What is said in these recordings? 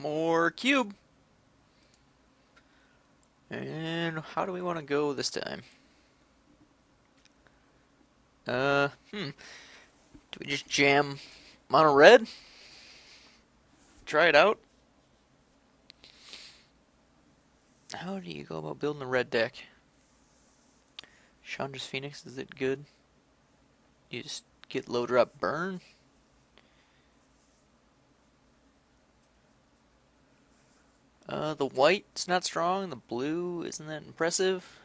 More cube. And how do we want to go this time? Do we just jam mono red? Try it out? How do you go about building a red deck? Chandra's Phoenix, is it good? You just get low drop burn? The white's not strong, the blue isn't that impressive.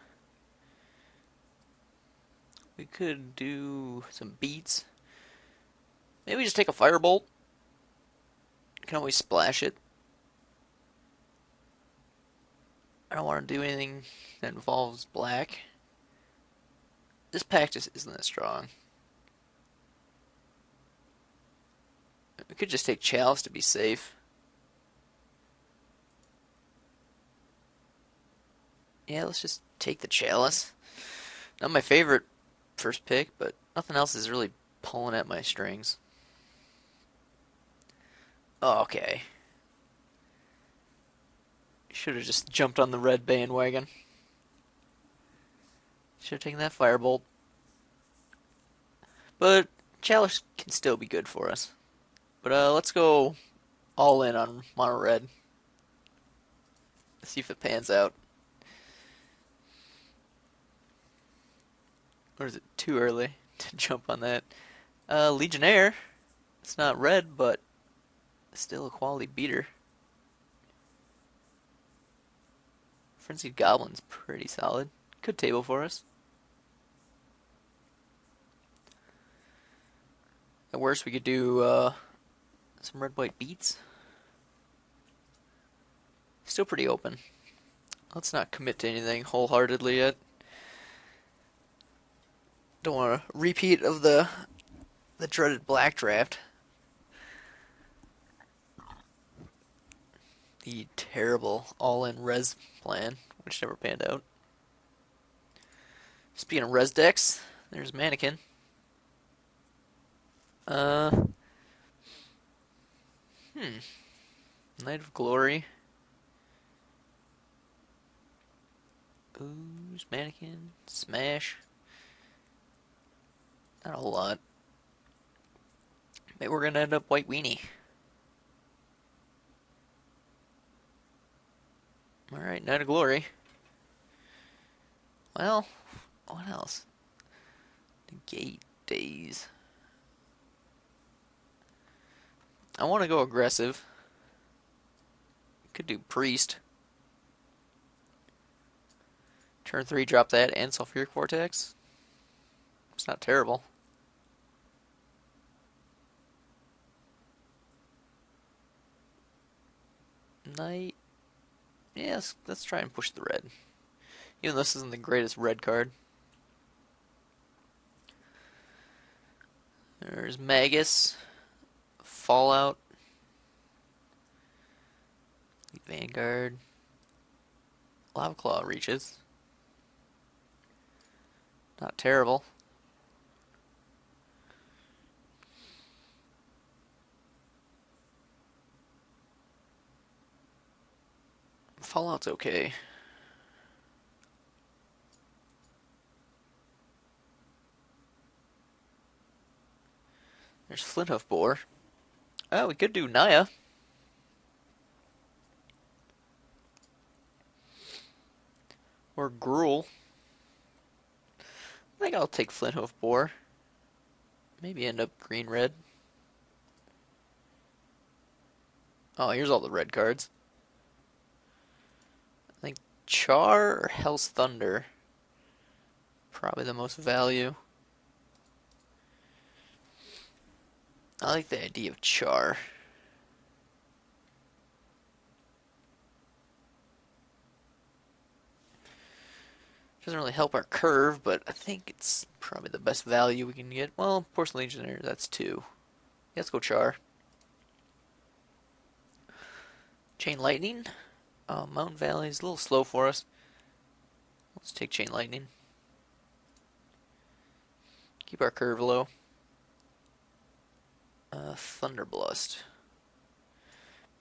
We could do some beats. Maybe just take a firebolt. You can always splash it. I don't want to do anything that involves black. This pack just isn't that strong. We could just take Chalice to be safe. Yeah, let's just take the Chalice. Not my favorite first pick, but nothing else is really pulling at my strings. Oh, okay. Should have just jumped on the red bandwagon. Should have taken that firebolt. But Chalice can still be good for us. But let's go all in on mono red. See if it pans out. Or is it too early to jump on that? Legionnaire. It's not red, but still a quality beater. Frenzied Goblin's pretty solid. Good table for us. At worst, we could do some red-white beats. Still pretty open. Let's not commit to anything wholeheartedly yet. Don't want a repeat of the dreaded black draft. The terrible all-in res plan, which never panned out. Speaking of res decks, there's Mannequin. Uh, Night of Glory. Ooze, Mannequin, Smash. Not a whole lot. Maybe we're gonna end up White Weenie. Alright, Night of Glory. Well, what else? Negate Days. I want to go aggressive. Could do Priest. Turn 3, drop that, and Sulfuric Vortex. It's not terrible. Knight. Yes, let's try and push the red. Even though this isn't the greatest red card. There's Magus. Fallout. Vanguard. Lava Claw reaches. Not terrible. Fallout's okay. There's Flinthoof Boar. Oh, we could do Naya. Or Gruul. I think I'll take Flinthoof Boar. Maybe end up green-red. Oh, here's all the red cards. I think Char or Hell's Thunder. Probably the most value. I like the idea of Char. Doesn't really help our curve, but I think it's probably the best value we can get. Well, Porcelain Legionnaire, that's 2. Yeah, let's go Char. Chain Lightning. Mountain Valley is a little slow for us. Let's take Chain Lightning. Keep our curve low. Thunderblust.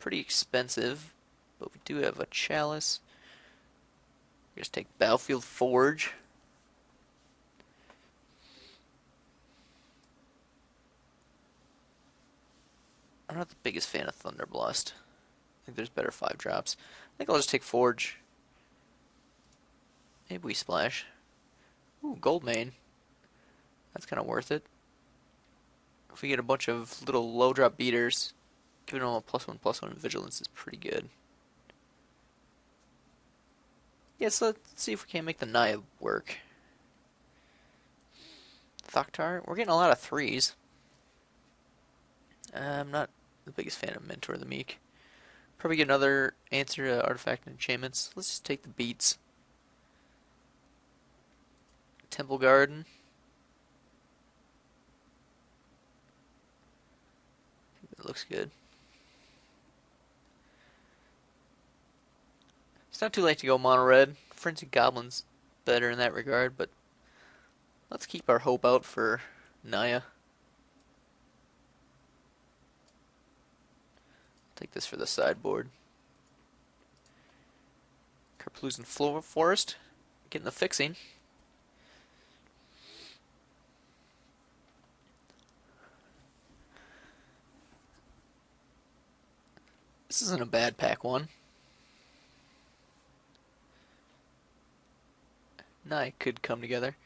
pretty expensive, but we do have a Chalice. Just take Battlefield Forge. I'm not the biggest fan of Thunderblast. I think there's better 5-drops. I think I'll just take Forge. Maybe we splash. Ooh, Goldmane. That's kind of worth it. If we get a bunch of little low drop beaters, giving them a +1/+1 vigilance is pretty good. Yeah, so let's see if we can't make the Naya work. Thoktar, we're getting a lot of 3s. I'm not the biggest fan of Mentor the Meek. Probably get another answer to artifact and enchantments. Let's just take the beats. Temple Garden. I think that looks good. It's not too late to go mono red. Frenzied Goblin's better in that regard, but let's keep our hope out for Naya. Take this for the sideboard. Karplusan Forest, getting the fixing. This isn't a bad pack one. Naya could come together.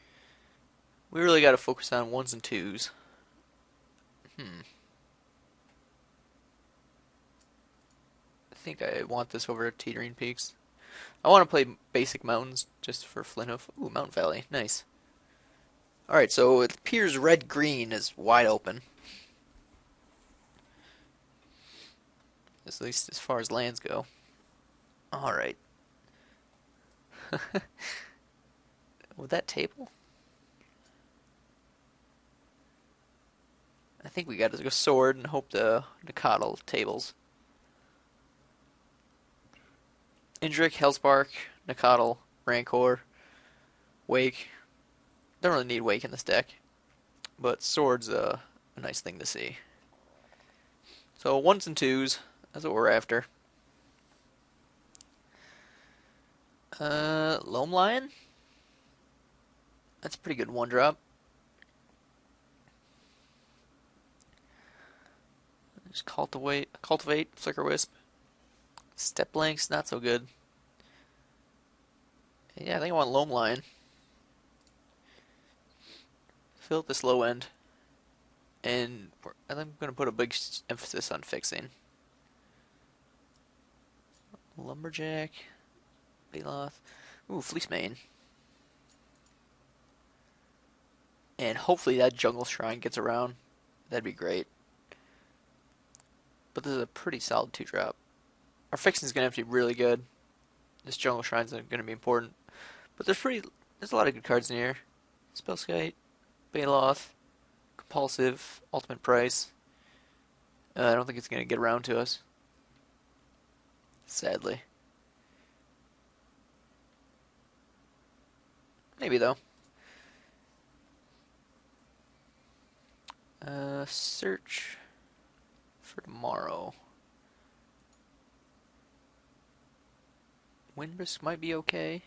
We really got to focus on 1s and 2s. I think I want this over Teetering Peaks. I want to play basic mountains just for Flinthoof. Ooh, Mountain Valley. Nice. Alright, so it appears red-green is wide open. At least as far as lands go. Alright. With that table? I think we got to go sword and hope the Nacatl tables. Indrik, Hellspark, Nacatl, Rancor, Wake. Don't really need Wake in this deck, but Sword's a nice thing to see. So 1s and 2s, that's what we're after. Loam Lion? That's a pretty good 1-drop. Just cultivate, Flicker Wisp. Step Lynx, not so good. Yeah, I think I want Loam Lion. Fill up this low end. And I think I'm going to put a big emphasis on fixing. Lumberjack. Baloth. Ooh, Fleecemane. And hopefully that Jungle Shrine gets around. That'd be great. But this is a pretty solid 2-drop. Our fixing is going to have to be really good. This Jungle Shrine's going to be important. But there's a lot of good cards in here. Spellskite, Baloth, Compulsive, Ultimate Price. I don't think it's going to get around to us. Sadly. Maybe though. Search for tomorrow. Windbrisk might be okay.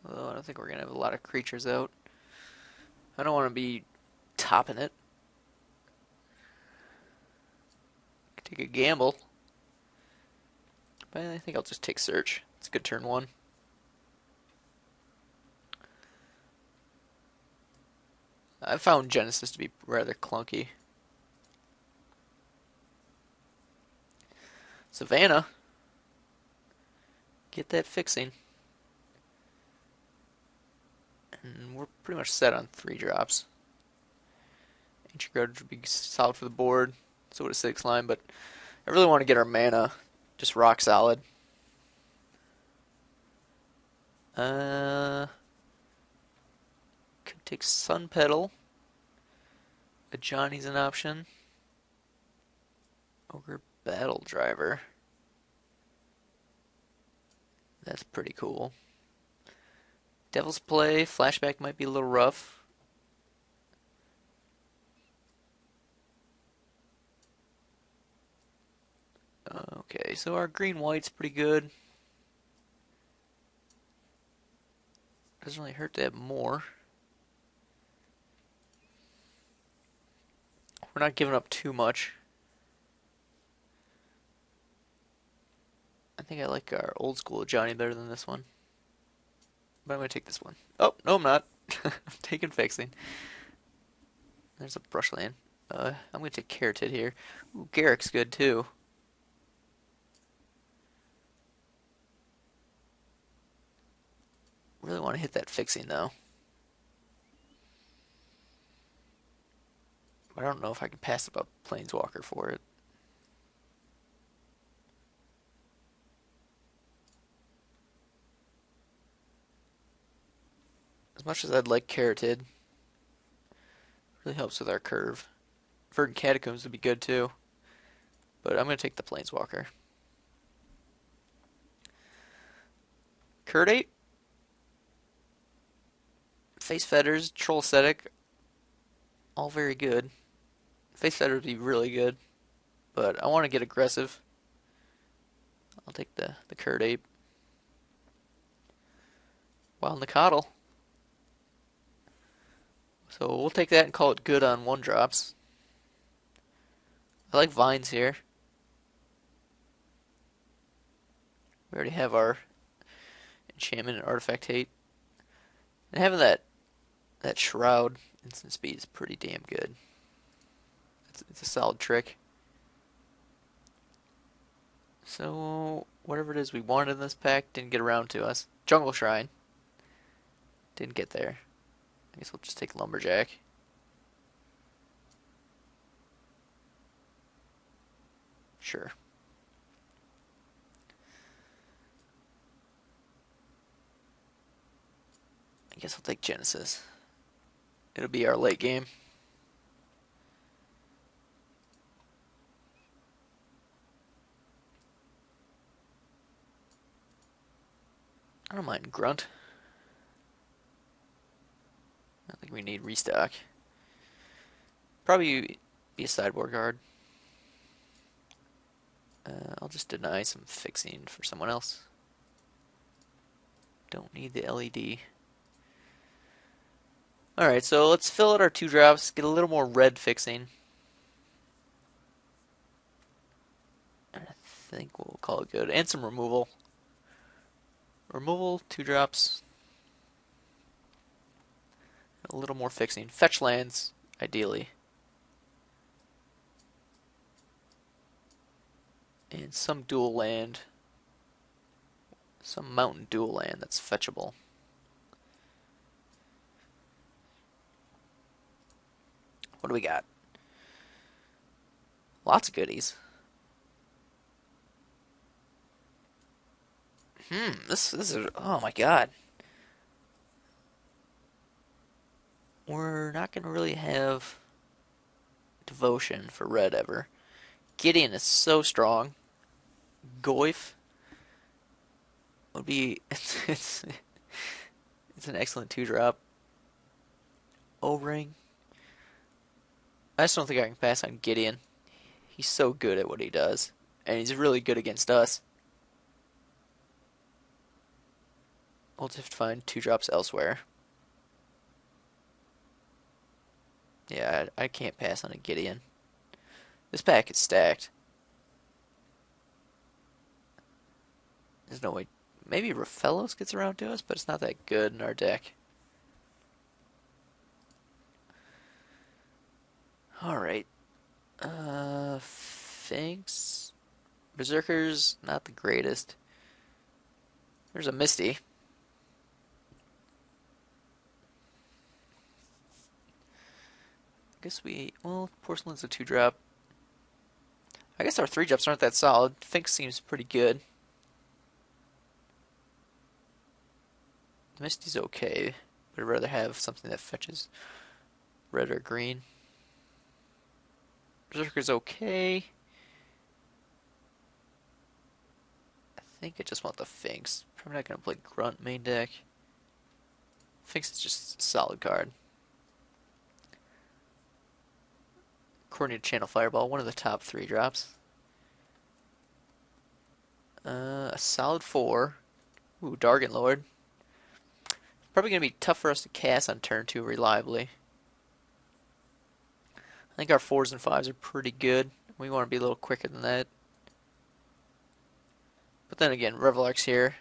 Although I don't think we're going to have a lot of creatures out. I don't want to be topping it. Take a gamble. But I think I'll just take Search. It's a good turn 1. I found Genesis to be rather clunky. Savannah. Get that fixing. And we're pretty much set on 3-drops. Ancient Guard would be solid for the board. So would a 6 line, but I really want to get our mana just rock solid. Could take Sun Petal. A Johnny's an option. Ogre Battle Driver. That's pretty cool. Devil's Play, Flashback might be a little rough. Okay, so our green-white's pretty good. Doesn't really hurt to have more. We're not giving up too much. I think I like our old school Johnny better than this one. But I'm going to take this one. Oh, no, I'm not. I'm taking fixing. There's a brush land. I'm going to take Carotid here. Ooh, Garrick's good too. Really want to hit that fixing though. But I don't know if I can pass up a Planeswalker for it. As much as I'd like Carotid, really helps with our curve. Verdant Catacombs would be good too. But I'm going to take the Planeswalker. Curdate, Face Fetters, Troll Ascetic, all very good. Face Fetters would be really good, but I want to get aggressive. I'll take the Curdate. Wild Nicodle. So we'll take that and call it good on 1-drops. I like Vines here. We already have our enchantment and artifact hate. And having that shroud instant speed is pretty damn good. It's a solid trick. So whatever it is we wanted in this pack didn't get around to us. Jungle Shrine. Didn't get there. I guess we'll just take Lumberjack. Sure. I guess I'll take Genesis. It'll be our late game. I don't mind Grunt. I don't think we need restock. Probably be a sideboard guard. I'll just deny some fixing for someone else. Don't need the LED. Alright, so let's fill out our 2-drops, get a little more red fixing. I think we'll call it good. And some removal. Removal, 2-drops. A little more fixing. Fetch lands, ideally. And some dual land. Some mountain dual land that's fetchable. What do we got? Lots of goodies. This is, oh my god. We're not going to really have devotion for red ever. Gideon is so strong. Goyf would be, it's an excellent 2-drop. O-Ring. I just don't think I can pass on Gideon. He's so good at what he does. And he's really good against us. We'll just have to find 2-drops elsewhere. Yeah, I can't pass on a Gideon. This pack is stacked. There's no way. Maybe Rafellos gets around to us, but it's not that good in our deck. Alright. Finks. Berserkers, not the greatest. There's a Misty. I guess well, Porcelain's a 2-drop. I guess our 3-drops aren't that solid. Finks seems pretty good. Misty's okay, but I'd rather have something that fetches red or green. Berserker's okay. I think I just want the Finks. Probably not going to play Grunt main deck. Finks is just a solid card. According to Channel Fireball, one of the top 3-drops. A solid 4. Ooh, Dargon Lord. Probably going to be tough for us to cast on turn 2 reliably. I think our 4s and 5s are pretty good. We want to be a little quicker than that. But then again, Revelark's here.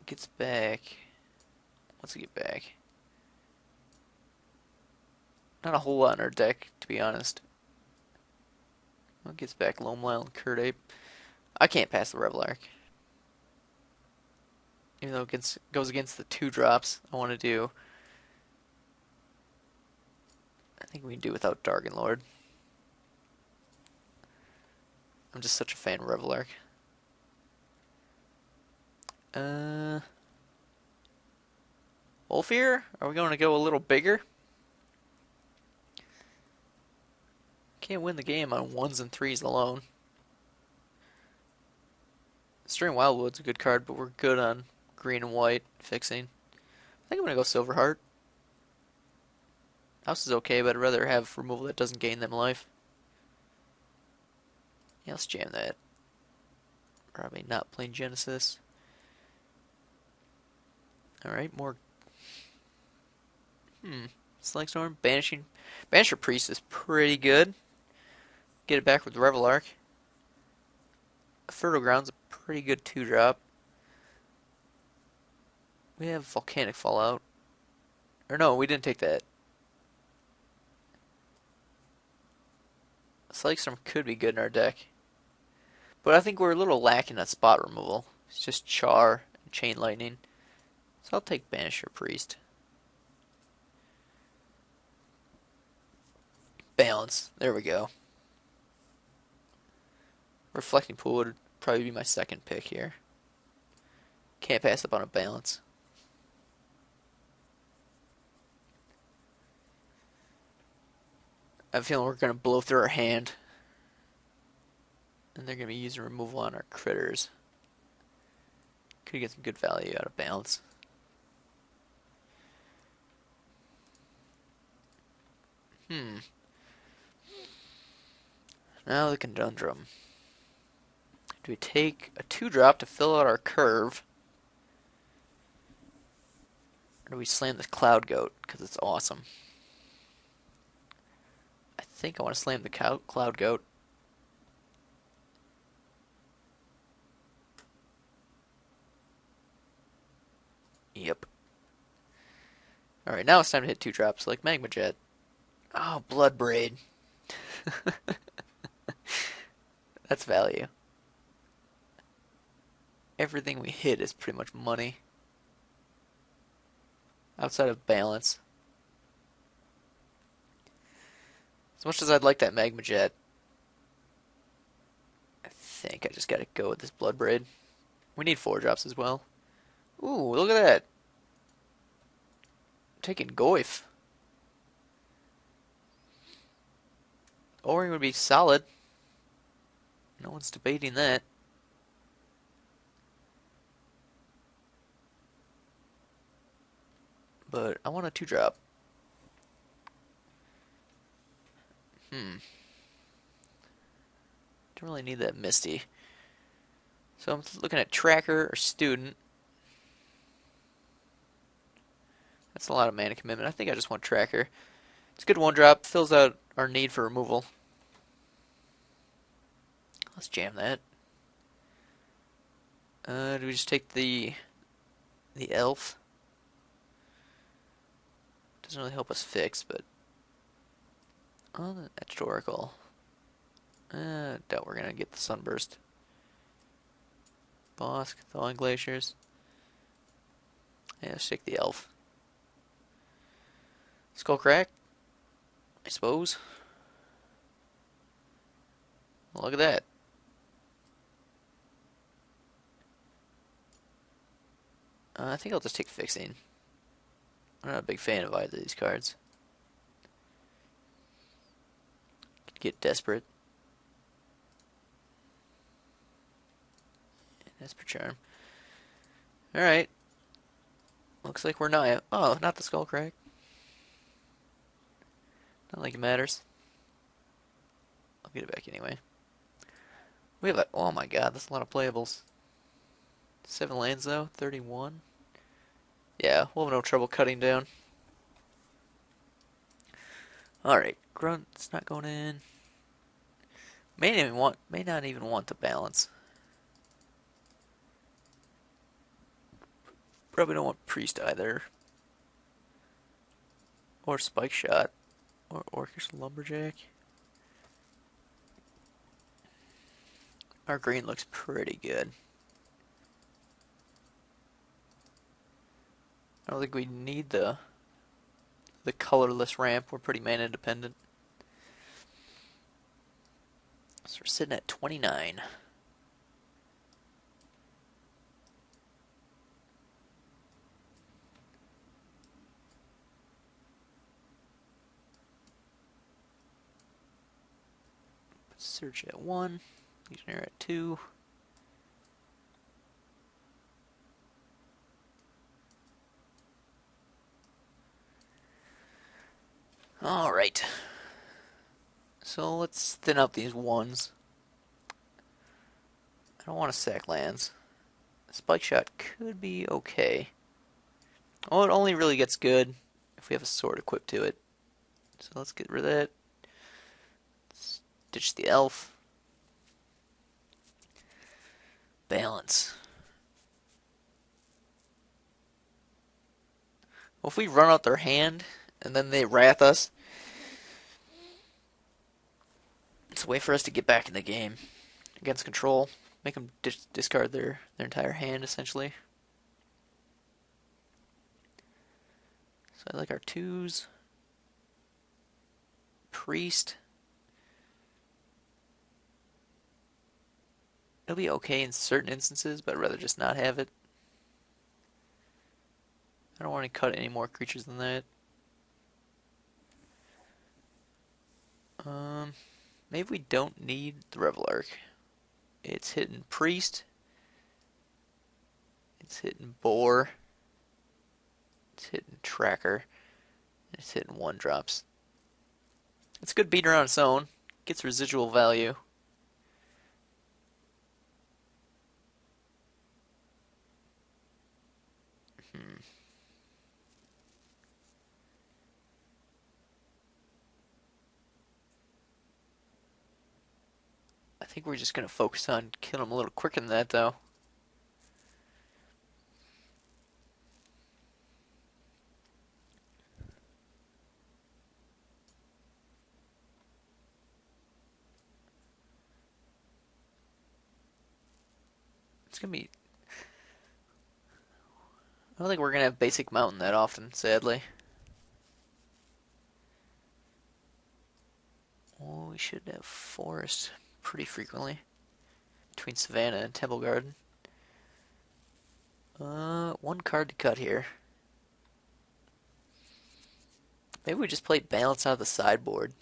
Gets back. What's he get back? Not a whole lot in our deck, to be honest. Well, gets back Loamlile and Kirdape. I can't pass the Revelark. Even though it goes against the 2-drops I want to do. I think we can do without Dargon Lord. I'm just such a fan of Revelark. Ulfir? Are we going to go a little bigger? Can't win the game on 1s and 3s alone. Stirring Wildwood's a good card, but we're good on green and white fixing. I think I'm going to go Silverheart. House is okay, but I'd rather have removal that doesn't gain them life. Yeah, let's jam that. Probably not playing Genesis. Alright, more. Slang Storm, Banishing. Banisher Priest is pretty good. Get it back with Revelark. Fertile Ground's a pretty good 2-drop. We have Volcanic Fallout. Or no, we didn't take that. Slang Storm could be good in our deck. But I think we're a little lacking at spot removal. It's just Char and Chain Lightning. So I'll take Banisher Priest. Balance. There we go. Reflecting Pool would probably be my second pick here. Can't pass up on a balance. I have a feeling we're going to blow through our hand. And they're going to be using removal on our critters. Could get some good value out of balance. Now the conundrum. Do we take a 2-drop to fill out our curve? Or do we slam this Cloud Goat because it's awesome? I think I want to slam the Cloud Goat. Yep. Alright, now it's time to hit 2-drops like Magma Jet. Oh, Blood Braid. That's value. Everything we hit is pretty much money. Outside of balance. As much as I'd like that Magma Jet, I think I just gotta go with this Blood Braid. We need 4-drops as well. Ooh, look at that. I'm taking Goyf. O-Ring would be solid. No one's debating that. But I want a 2-drop. Don't really need that Misty. So I'm looking at Tracker or Student. That's a lot of mana commitment. I think I just want Tracker. It's a good 1-drop. Fills out our need for removal. Let's jam that. Do we just take the elf? Doesn't really help us fix, but the Etched Oracle. Doubt we're gonna get the Sunburst. Bosk, Thawing Glaciers. Yeah, let's take the elf. Skullcrack, I suppose. Look at that. I think I'll just take Fixing. I'm not a big fan of either of these cards. Could get Desperate. Desperate Charm. Alright. Looks like we're not. Oh, not the Skullcrack. Not like it matters. I'll get it back anyway. We have a, oh my god, that's a lot of playables. 7 lands though, 31. Yeah, we'll have no trouble cutting down. Alright, Grunt's not going in. May not even want to balance. Probably don't want Priest either. Or Spike Shot. Or Orcish Lumberjack. Our green looks pretty good. I don't think we need the colorless ramp. We're pretty mana dependent. So we're sitting at 29. Search at 1. Legionnaire at 2. Alright. So let's thin out these ones. I don't want to sack lands. Spike Shot could be okay. Oh, it only really gets good if we have a sword equipped to it. So let's get rid of that. Let's ditch the elf. Balance. Well, if we run out their hand and then they wrath us, it's a way for us to get back in the game against control. Make them discard their entire hand, essentially. So I like our 2s. Priest. It'll be okay in certain instances, but I'd rather just not have it. I don't want to cut any more creatures than that. Maybe we don't need the Reveillark. It's hitting Priest. It's hitting Boar. It's hitting Tracker. It's hitting 1-drops. It's a good beater on its own. Gets residual value. I think we're just going to focus on killing him a little quicker than that, though. It's going to be... I don't think we're going to have basic mountain that often, sadly. Oh, we should have forest pretty frequently. Between Savannah and Temple Garden. 1 card to cut here. Maybe we just play balance out of the sideboard.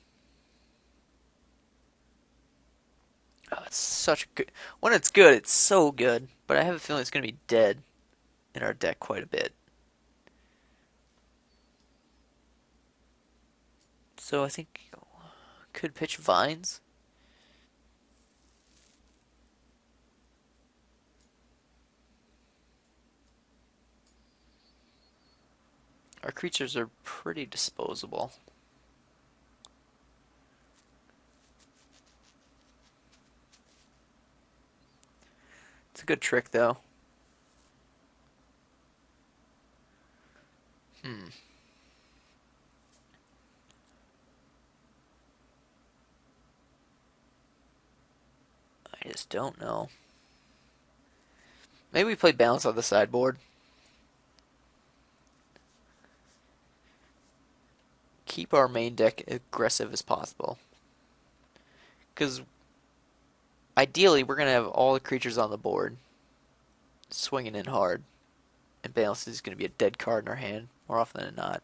Oh, it's such a good... When it's good, it's so good. But I have a feeling it's going to be dead in our deck quite a bit. So I think could pitch Vines. Our creatures are pretty disposable. It's a good trick, though. I just don't know. Maybe we play balance on the sideboard. Keep our main deck aggressive as possible. Because ideally, we're going to have all the creatures on the board swinging in hard. And balance is going to be a dead card in our hand more often than not.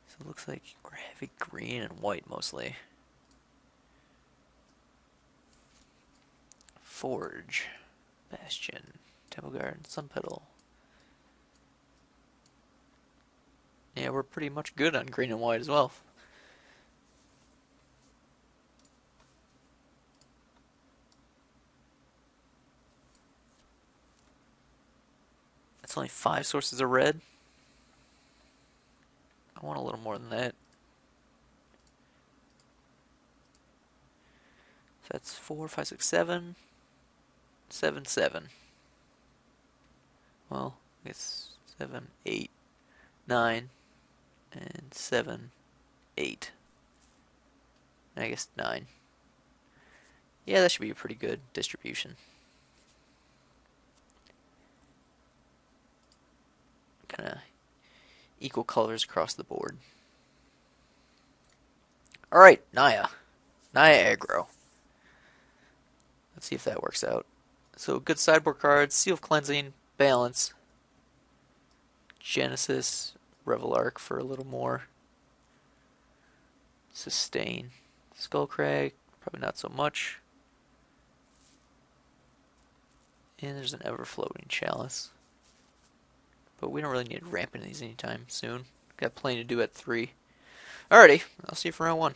So it looks like we're heavy green and white mostly. Forge, Bastion, Temple Garden, Sun Petal. Yeah, we're pretty much good on green and white as well. only 5 sources of red. I want a little more than that. So that's 4, 5, 6, 7. 7, 7. Well, it's 7, 8, 9, and 7, 8. And I guess 9. Yeah, that should be a pretty good distribution. Kind of equal colors across the board. Alright, Naya. Naya aggro. Let's see if that works out. So, good sideboard cards, Seal of Cleansing, Balance, Genesis, Revelark for a little more, Sustain, Skullcrag, probably not so much, and there's an Ever-Floating Chalice. But we don't really need ramping these anytime soon. Got plenty to do at 3. Alrighty, I'll see you for round 1.